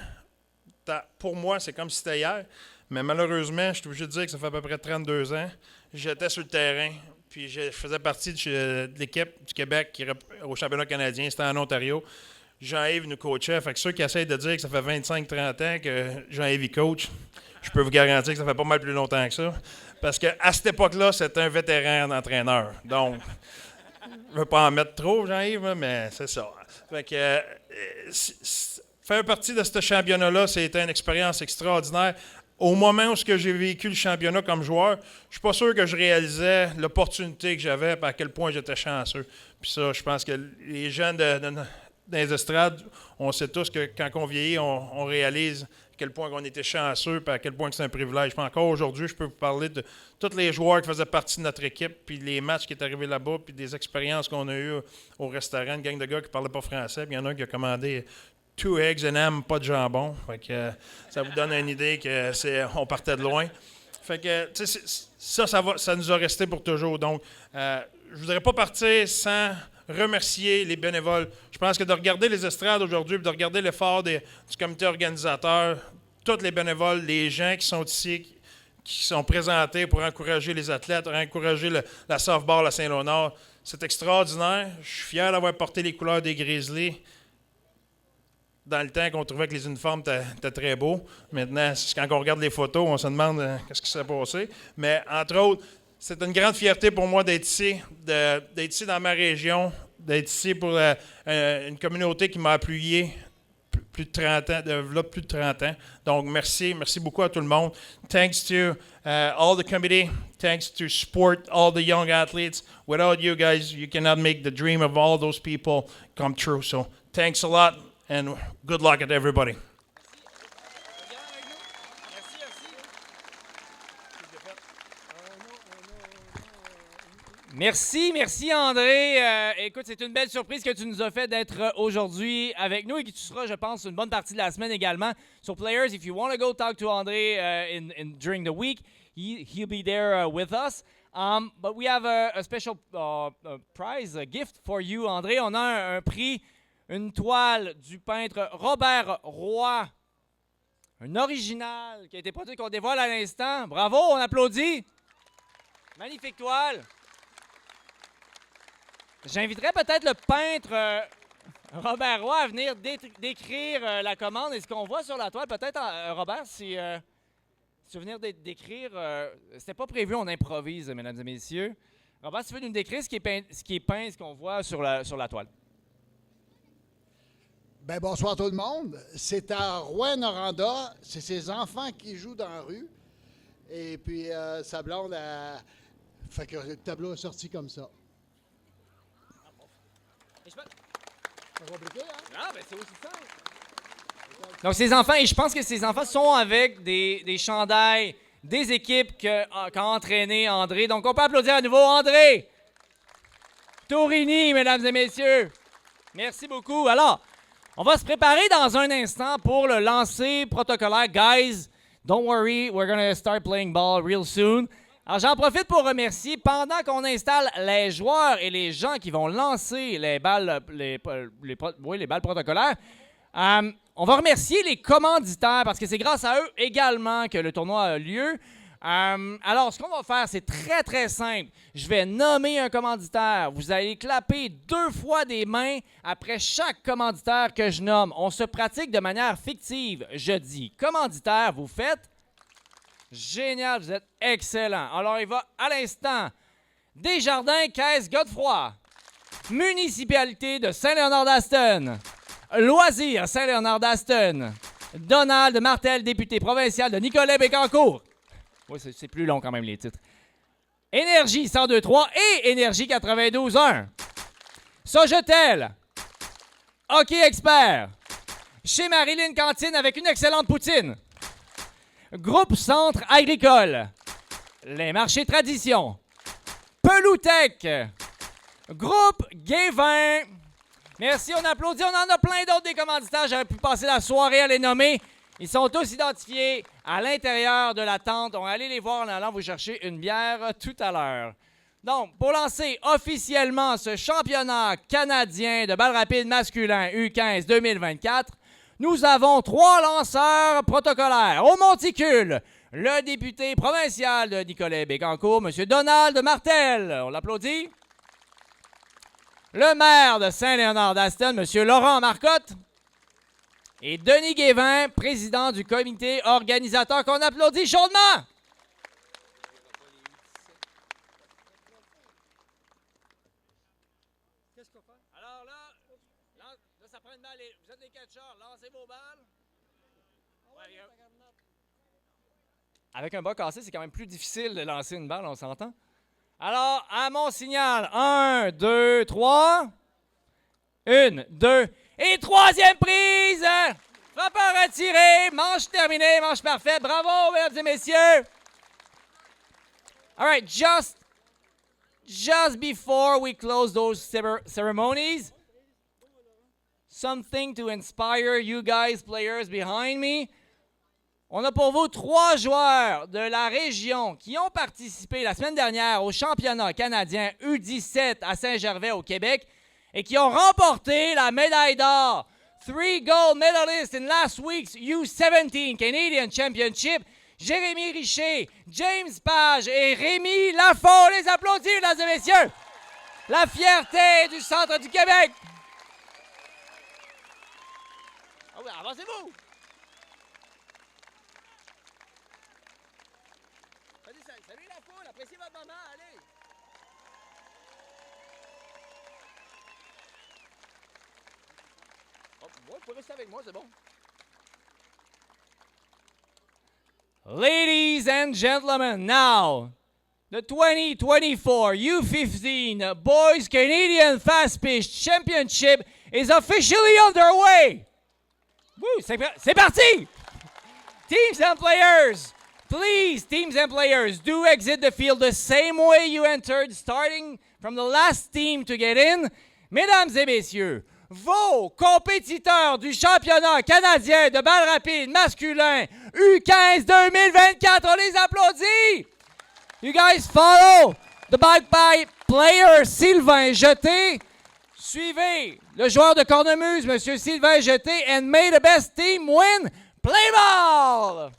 pour moi, c'est comme si c'était hier, mais malheureusement, je suis obligé de dire que ça fait à peu près 32 ans. J'étais sur le terrain, puis je faisais partie de l'équipe du Québec qui au championnat canadien, c'était en Ontario. Jean-Yves nous coachait, fait que ceux qui essayent de dire que ça fait 25-30 ans que Jean-Yves y coach, je peux vous garantir que ça fait pas mal plus longtemps que ça. Parce qu'à cette époque-là, c'était un vétéran d'entraîneur. Donc, je ne veux pas en mettre trop, Jean-Yves, mais c'est ça. Fait que faire partie de ce championnat-là, c'était une expérience extraordinaire. Au moment où j'ai vécu le championnat comme joueur, je ne suis pas sûr que je réalisais l'opportunité que j'avais et à quel point j'étais chanceux. Puis ça, je pense que les gens dans les estrades, on sait tous que quand on vieillit, on réalise à quel point on était chanceux et à quel point c'est un privilège. Puis encore aujourd'hui, je peux vous parler de tous les joueurs qui faisaient partie de notre équipe, puis les matchs qui étaient arrivés là-bas, puis des expériences qu'on a eues au restaurant, une gang de gars qui ne parlaient pas français, puis il y en a un qui a commandé 2 eggs and ham, pas de jambon. Fait que, ça vous donne une idée qu'on partait de loin. Fait que, ça nous a resté pour toujours. Donc, je ne voudrais pas partir sans remercier les bénévoles. Je pense que de regarder les estrades aujourd'hui, de regarder l'effort du comité organisateur, tous les bénévoles, les gens qui sont ici, qui sont présentés pour encourager les athlètes, pour encourager la softball à Saint-Léonard, c'est extraordinaire. Je suis fier d'avoir porté les couleurs des Grizzlies dans le temps qu'on trouvait que les uniformes étaient très beaux. Maintenant, quand on regarde les photos, on se demande qu'est-ce qui s'est passé. Mais entre autres, c'est une grande fierté pour moi d'être ici dans ma région, d'être ici pour une communauté qui m'a appuyé plus de 30 ans, plus de 30 ans. Donc, merci beaucoup à tout le monde. Thanks to all the committee. Thanks to support all the young athletes. Without you guys, you cannot make the dream of all those people come true. So, thanks a lot and good luck at everybody. Merci André. Écoute, c'est une belle surprise que tu nous as fait d'être aujourd'hui avec nous et que tu seras, je pense, une bonne partie de la semaine également. So players, if you want to go talk to André during the week, he'll be there with us. But we have a special prize, a gift for you, André. On a un prix, une toile du peintre Robert Roy. Un original qui a été produit, qu'on dévoile à l'instant. Bravo, on applaudit. Magnifique toile. J'inviterais peut-être le peintre Robert Roy à venir décrire la commande et ce qu'on voit sur la toile. Peut-être, Robert, si tu veux venir décrire... c'était pas prévu, on improvise, mesdames et messieurs. Robert, si tu veux nous décrire ce qui est peint, ce qu'on voit sur la toile. Bien, bonsoir tout le monde. C'est à Rouyn-Noranda. C'est ses enfants qui jouent dans la rue. Et puis, sa blonde a fait que le tableau est sorti comme ça. Donc, ces enfants, et je pense que ces enfants sont avec des chandails des équipes qu'a entraîné André. Donc, on peut applaudir à nouveau André Torini, mesdames et messieurs. Merci beaucoup. Alors, on va se préparer dans un instant pour le lancer protocolaire. Guys, don't worry, we're going to start playing ball real soon. Alors, j'en profite pour remercier, pendant qu'on installe les joueurs et les gens qui vont lancer les balles, les balles protocolaires, on va remercier les commanditaires parce que c'est grâce à eux également que le tournoi a lieu. Alors, ce qu'on va faire, c'est très, très simple. Je vais nommer un commanditaire. Vous allez clapper 2 fois des mains après chaque commanditaire que je nomme. On se pratique de manière fictive. Je dis commanditaire, vous faites... Génial, vous êtes excellent. Alors, il va à l'instant. Desjardins, Caisse Godefroy. Municipalité de Saint-Léonard-d'Aston. Loisirs, Saint-Léonard d'Aston. Donald Martel, député provincial de Nicolet-Bécancour. Oui, c'est plus long quand même les titres. Énergie 102.3 et Énergie 92.1. Sogetel. Hockey Expert. Chez Marilyn Cantine avec une excellente poutine. Groupe Centre Agricole. Les marchés Tradition. Peloutec. Groupe Guévin. Merci, on applaudit. On en a plein d'autres des commanditaires. J'aurais pu passer la soirée à les nommer. Ils sont tous identifiés à l'intérieur de la tente. On va aller les voir en allant vous chercher une bière tout à l'heure. Donc, pour lancer officiellement ce championnat canadien de balle rapide masculin U15 2024, nous avons 3 lanceurs protocolaires. Au monticule, le député provincial de Nicolet-Bécancour, M. Donald Martel. On l'applaudit. Le maire de Saint-Léonard-d'Aston, M. Laurent Marcotte. Et Denis Guévin, président du comité organisateur, qu'on applaudit chaudement. Alors là, ça prend une balle. Vous êtes des catcheurs, lancez vos balles. Avec un bas cassé, c'est quand même plus difficile de lancer une balle, on s'entend? Alors, à mon signal, 1, 2, 3. 1, 2. Et 3e prise! Frappeur retiré, manche terminée, manche parfaite. Bravo, mesdames et messieurs! All right, just before we close those ceremonies, something to inspire you guys, players behind me. On a pour vous 3 joueurs de la région qui ont participé la semaine dernière au championnat canadien U17 à Saint-Gervais au Québec et qui ont remporté la médaille d'or. 3 gold medalists in last week's U17 Canadian Championship. Jérémy Richer, James Page et Rémi Lafont. Les applaudis, mesdames et messieurs. La fierté du centre du Québec. avancez-vous! Salut la foule, appréciez votre moment, allez! Oh, ouais, vous pouvez rester avec moi, c'est bon. Ladies and gentlemen, now, the 2024 U15 Boys Canadian Fast Pitch Championship is officially underway. Woo, c'est parti! Teams and players, please, teams and players, do exit the field the same way you entered, starting from the last team to get in. Mesdames et messieurs, vos compétiteurs du championnat canadien de balle rapide masculin U15 2024, on les applaudit! You guys follow the bike player Sylvain Jeté. Suivez le joueur de cornemuse, M. Sylvain Jeté, and may the best team win. Play ball!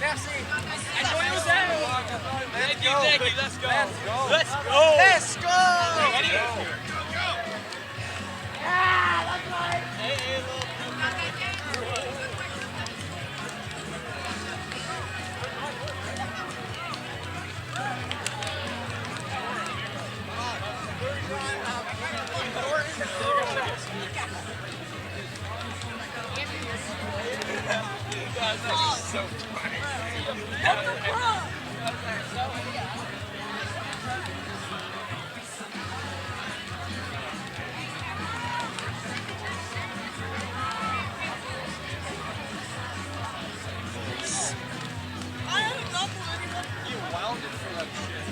Merci. Enjoy yourself. Thank you. Let's go. Let's go. Let's go. Let's go. Yeah, that's right. Hey, so funny. You wound it for that shit.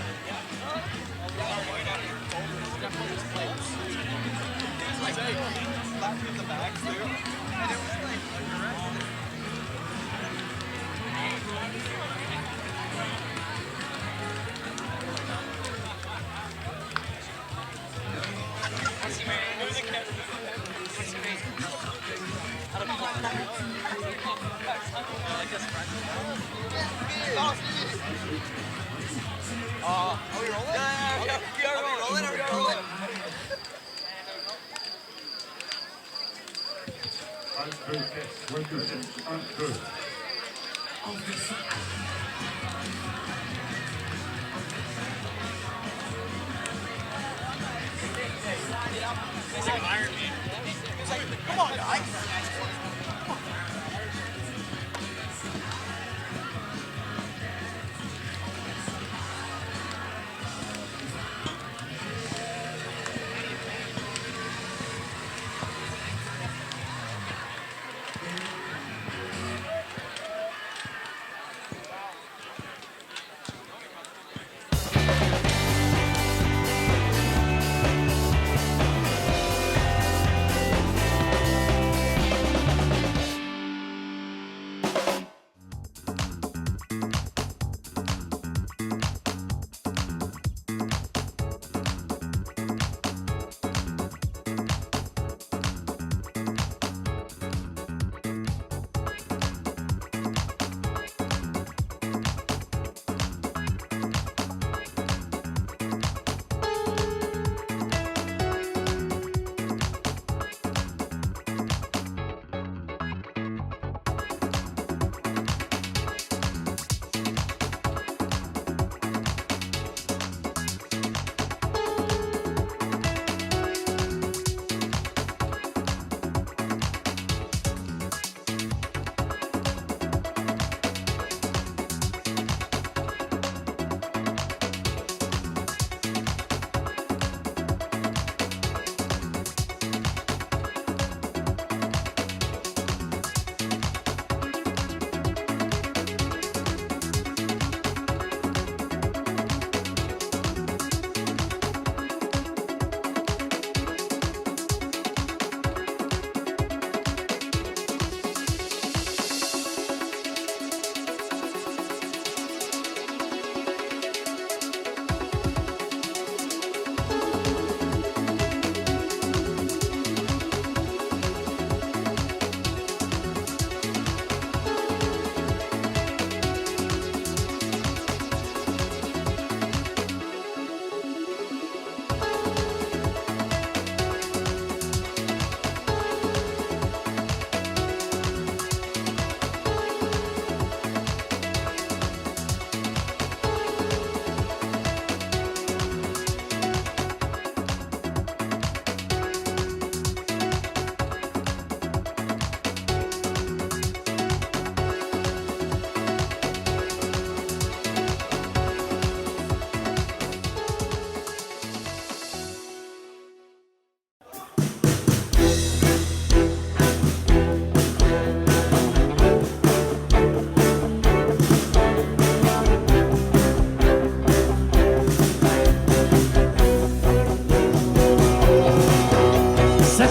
Slapped me in the back too. And it was like are we rolling? Yeah, we are rolling. Come on, guys.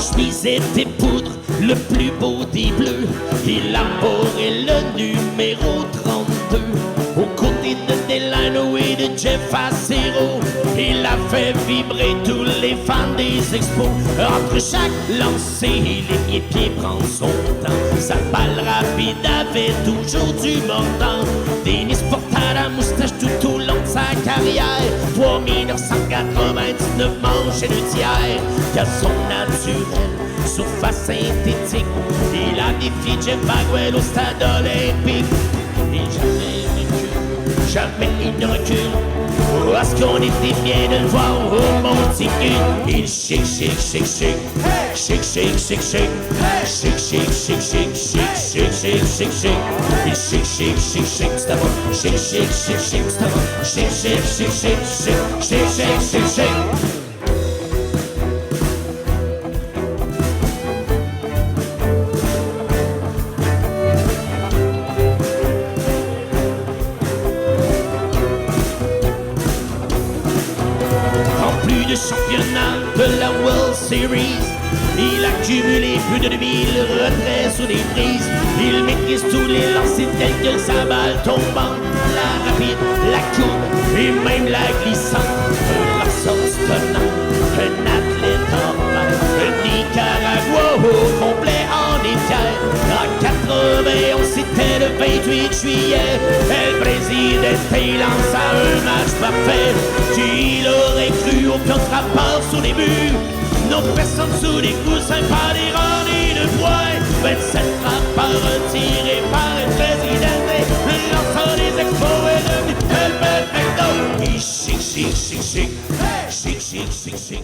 chemise était poudre, le plus beau des bleus. Il a est le numéro 32. Aux côtés de Delano et de Jeff Acero, il a fait vibrer tous les fans des expos. Entre chaque lancé, l'équipier prend son temps. Sa balle rapide avait toujours du mordant. Denis porta la moustache tout au long de sa carrière. 3999 manches et le tiers. Garçon naturel, surface synthétique. Il a défié Jeff Bagwell au stade olympique. Et jamais il ne recule. Oh, est-ce qu'on était bien de le voir au monticule? Il chic, chic, chic, chic. Chic, chic, chic, chic. Chic, chic, chic, chic, chic, chic, chic, chic, chic. Il chic, chic, chic, chic, c'est bon. Chic, chic, chic, chic, c'est bon. Chic, chic, chic, chic, chic, chic, chic, chic, chic. Championnat de la World Series, il a cumulé plus de 2000 retraits sous des prises. Il maîtrise tous les lancers tels que sa balle tombante, la rapide, la courbe et même la glissante. La sauce tenante, un athlète normal, un Nicaragua au complet en étière. En 91, c'était le 28 juillet, El Presidente lance à un match parfait. Qui l'aurait cru au pion de frappeur sous les murs? Nos personnes sous les coussins, pas des rangs ni de poing. 27 frappeurs tirés par un président. Le lanceur des expos est devenu Helmut Marko. Chic, chic, chic, chic, chic, chic, chic, chic.